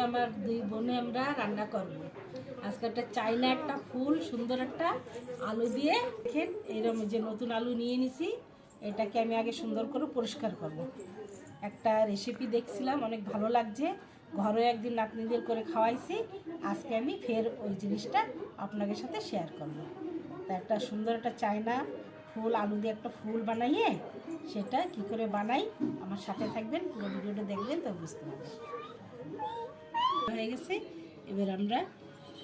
আমার দুই বোনে আমরা রান্না করব। আজকে একটা চাইনা একটা ফুল সুন্দর একটা আলু দিয়ে দেখেন এরকম যে নতুন আলু নিয়ে নিছি, এটাকে আমি আগে সুন্দর করে পরিষ্কার করব। একটা রেসিপি দেখছিলাম, অনেক ভালো লাগছে, ঘরে একদিন নাতনিদের করে খাওয়াইছি। আজকে আমি ফের ওই জিনিসটা আপনাদের সাথে শেয়ার করব। তা একটা সুন্দর একটা চাইনা ফুল আলু দিয়ে একটা ফুল বানাইয়ে সেটা কি করে বানাই আমার সাথে থাকবেন, পুরো ভিডিওটা দেখবেন তো বুঝতে পারবেন। হয়ে গেছে, এবার আমরা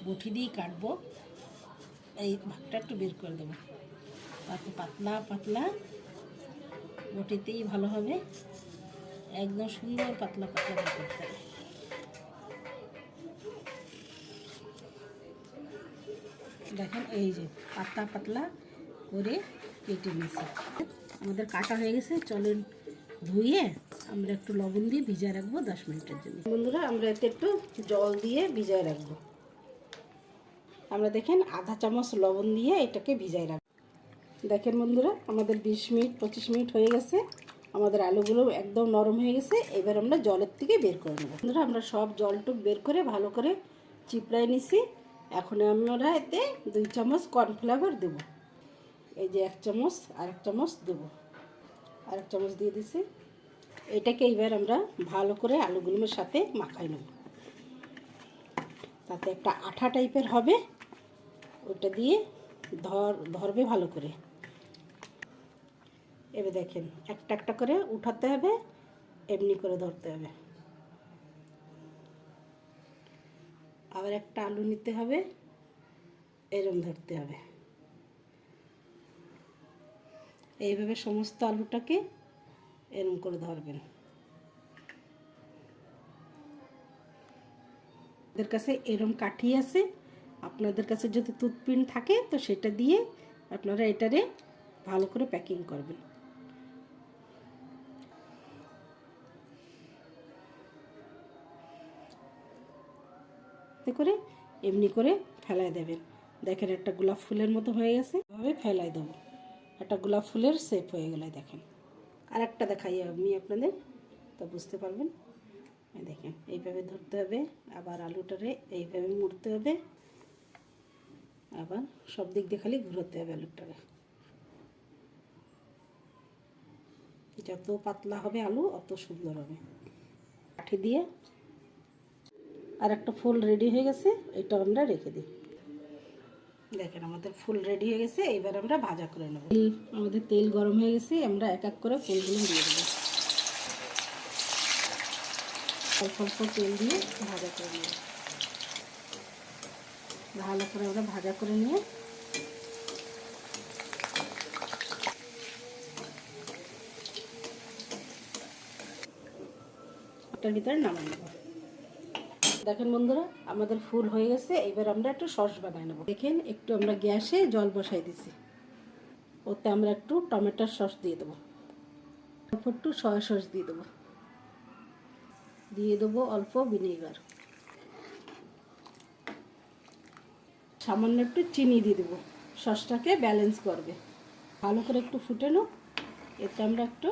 বটি দিয়ে কাটবো। এই ভাগটা একটু বের করে দেবো, পাতলা পাতলা বটিতেই ভালো হবে, একদম সুন্দর পাতলা পাতলা বের করতে হবে। দেখেন এই যে পাতলা পাতলা করে কেটে নিয়েছি। আমাদের কাটা হয়ে গেছে, চলেন ধুয়ে আমরা একটু লবণ দিয়ে ভিজায় রাখবো 10 মিনিটের জন্য। বন্ধুরা আমরা এতে একটু জল দিয়ে ভিজায় রাখবো। আমরা দেখেন আধা চামচ লবণ দিয়ে এটাকে ভিজায় রাখবো। দেখেন বন্ধুরা আমাদের 20 মিনিট 25 মিনিট হয়ে গেছে, আমাদের আলুগুলো একদম নরম হয়ে গেছে। এবার আমরা জলের থেকে বের করে নেব। বন্ধুরা আমরা সব জলটুক বের করে ভালো করে চিপড়াই নিছি। এখন আমরা এতে 2 চামচ কর্নফ্লাওয়ার দেব। এই যে 1 চামচ আর 1 চামচ দেবো, আর 1 চামচ দিয়ে দিছি। এটাকে এবার আমরা ভালো করে আলুগুলোর সাথে মাখাই নেব, তাতে একটা আঠা টাইপের হবে, ওটা দিয়ে ধরবে ভালো করে। এবার দেখেন একটা একটা করে উঠাতে হবে, এমনি করে ধরতে হবে। আবার একটা আলু নিতে হবে, এরম ধরতে হবে। এইভাবে সমস্ত আলুটাকে এরম করে ধরবেন। আপনাদের কাছে এরম কাঠি আছে, আপনাদের কাছে যদি টুথপিন থাকে তো সেটা দিয়ে আপনারা এটারে ভালো করে প্যাকিং করবেন। করে এমনি করে ফেলাই দেবেন। দেখেন একটা গোলাপ ফুলের মতো হয়ে গেছে, এভাবে ফেলাই দেবো, একটা গোলাপ ফুলের শেপ হয়ে গেলে। দেখেন আর একটা দেখাই আমি আপনাদের, তো বুঝতে পারবেন। দেখেন এইভাবে ধরতে হবে, আবার আলুটারে এইভাবে মুড়তে হবে, আবার সব দিক দিয়ে খালি ঘুরোতে হবে আলুটারে। যত পাতলা হবে আলু অত সুন্দর হবে। কাঠি দিয়ে আর একটা ফুল রেডি হয়ে গেছে, এটা আমরা রেখে দিই। দেখেন আমাদের ফুল রেডি হয়ে গেছে, এবার আমরা ভাজা করে নেব। আমাদের তেল গরম হয়ে গেছে, আমরা এক এক করে ফুলগুলো দিয়ে দেবো। অল্প অল্প তেল দিয়ে ভাজা করে নেব। ভালো করে আমরা ভাজা করে নিয়ে ওটার ভিতরে নামাই নেব। দেখেন বন্ধুরা আমাদের ফুল হয়ে গেছে, এবার আমরা একটু সস বানাই নেব। দেখেন একটু আমরা গ্যাসে জল বসাই দিছি, ওতে আমরা একটু টমেটোর সস দিয়ে দেবো, অল্প একটু সয়া সস দিয়ে দেবো, দিয়ে দেবো অল্প ভিনেগার, সামান্য একটু চিনি দিয়ে দেবো, সসটাকে ব্যালেন্স করবে। ভালো করে একটু ফুটানো, এতে আমরা একটু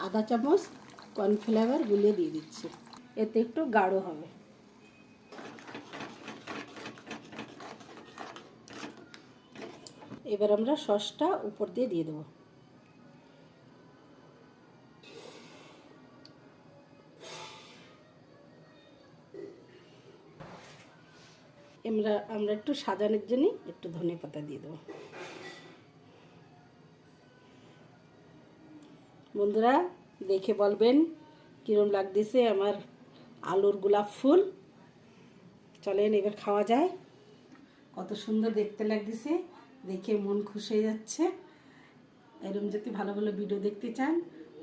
আধা চামচ কর্নফ্লাওয়ার গুলিয়ে দিয়ে দিচ্ছি, এতে একটু গাঢ় হবে। এবার আমরা সসটা উপর দিয়ে দিয়ে দেবো। আমরা একটু সাজানোর জন্য একটু ধনে পাতা দিয়ে দেবো। বন্ধুরা দেখে বলবেন কীরকম লাগতেছে আমার আলুর গোলাপ ফুল। চলেন এবার খাওয়া যায়। কত সুন্দর দেখতে লাগতেছে, দেখে মন খুশি হয়ে যাচ্ছে। এরকম যদি ভালো ভালো ভিডিও দেখতে চান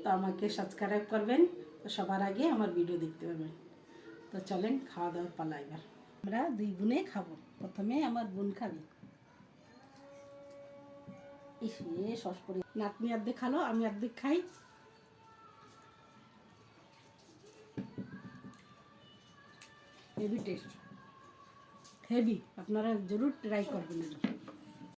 তো আমাকে সাবস্ক্রাইব করবেন, তো সবার আগে আমার ভিডিও দেখতে পাবেন। তো চলেন খাওয়া দাওয়ার পালা। এবার আমরা দুই বোনে খাবো, প্রথমে আমার বোন খাবে। সস করে নাতনি অর্ধেক খালো, আমি অর্ধেক খাই। হেভি টেস্ট, হেভি, আপনারা জরুর ট্রাই করবেন।